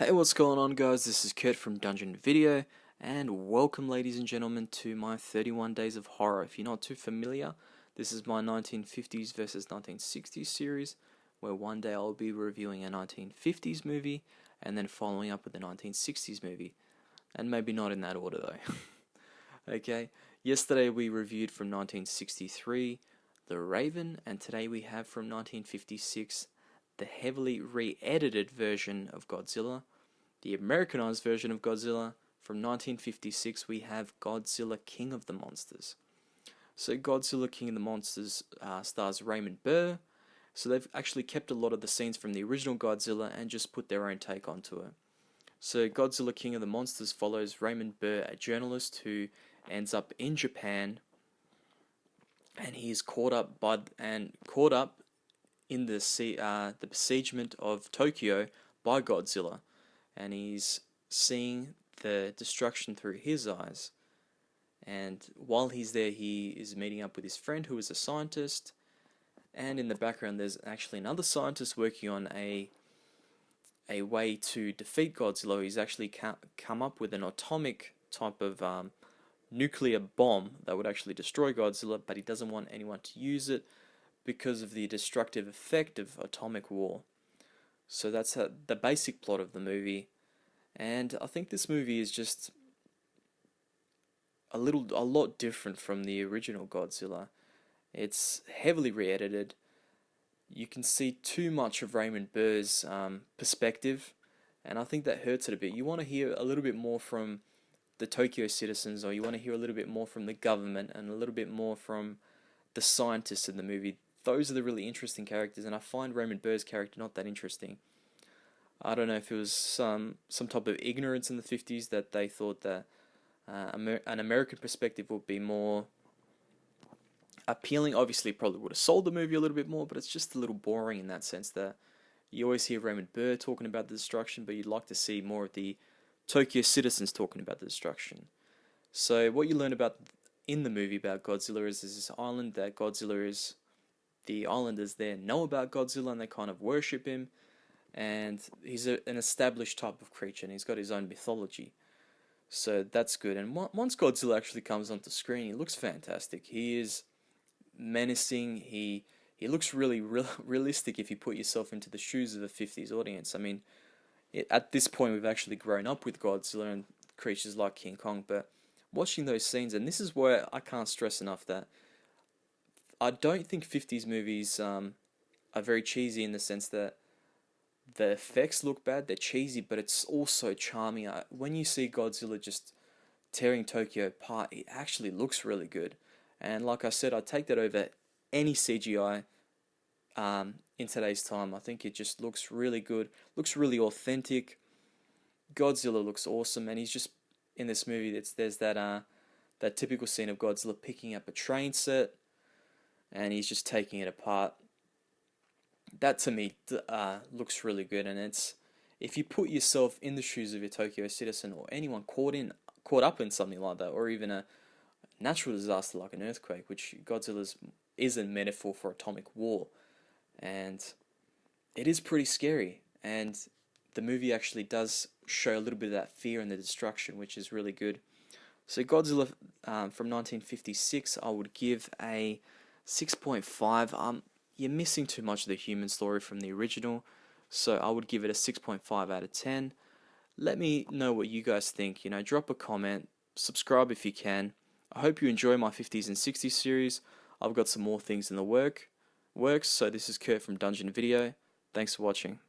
Hey, what's going on, guys? This is Kurt from Dungeon Video, and welcome, ladies and gentlemen, to my 31 Days of Horror. If you're not too familiar, this is my 1950s versus 1960s series, where one day I'll be reviewing a 1950s movie and then following up with a 1960s movie, and maybe not in that order though. Okay, yesterday we reviewed from 1963, The Raven, and today we have from 1956, the heavily re-edited version of Godzilla. The Americanized version of Godzilla from 1956, we have Godzilla King of the Monsters. So Godzilla King of the Monsters stars Raymond Burr. So they've actually kept a lot of the scenes from the original Godzilla and just put their own take onto it. So Godzilla King of the Monsters follows Raymond Burr, a journalist who ends up in Japan, and he is caught up in the besiegement of Tokyo by Godzilla, and he's seeing the destruction through his eyes. And while he's there, he is meeting up with his friend who is a scientist, and in the background there's actually another scientist working on a way to defeat Godzilla. He's actually come up with an atomic type of nuclear bomb that would actually destroy Godzilla, but he doesn't want anyone to use it because of the destructive effect of atomic war. So that's the basic plot of the movie, and I think this movie is just a lot different from the original Godzilla. It's heavily re-edited. You can see too much of Raymond Burr's perspective, and I think that hurts it a bit. You want to hear a little bit more from the Tokyo citizens, or you want to hear a little bit more from the government and a little bit more from the scientists in the movie. Those are the really interesting characters, and I find Raymond Burr's character not that interesting. I don't know if it was some type of ignorance in the 50s that they thought that an American perspective would be more appealing. Obviously, probably would have sold the movie a little bit more, but it's just a little boring in that sense that you always hear Raymond Burr talking about the destruction, but you'd like to see more of the Tokyo citizens talking about the destruction. So what you learn about in the movie about Godzilla is there's this island that Godzilla is. The islanders there know about Godzilla and they kind of worship him, and he's an established type of creature and he's got his own mythology. So that's good. And once Godzilla actually comes onto screen, he looks fantastic. He is menacing. He looks really realistic if you put yourself into the shoes of a 50s audience. I mean, at this point we've actually grown up with Godzilla and creatures like King Kong, but watching those scenes, and this is where I can't stress enough that I don't think 50s movies are very cheesy in the sense that the effects look bad, they're cheesy, but it's also charming. When you see Godzilla just tearing Tokyo apart, it actually looks really good. And like I said, I'd take that over any CGI in today's time. I think it just looks really good, looks really authentic. Godzilla looks awesome, and he's just in this movie. There's that typical scene of Godzilla picking up a train set, and he's just taking it apart. That to me looks really good, and it's if you put yourself in the shoes of a Tokyo citizen or anyone caught up in something like that, or even a natural disaster like an earthquake, which Godzilla is a metaphor for atomic war, and it is pretty scary. And the movie actually does show a little bit of that fear and the destruction, which is really good. So Godzilla from 1956, I would give a 6.5. You're missing too much of the human story from the original, so I would give it a 6.5 out of 10. Let me know what you guys think. Drop a comment, subscribe if you can. I hope you enjoy my 50s and 60s series. I've got some more things in the works. So this is Kurt from Dungeon Video. Thanks for watching.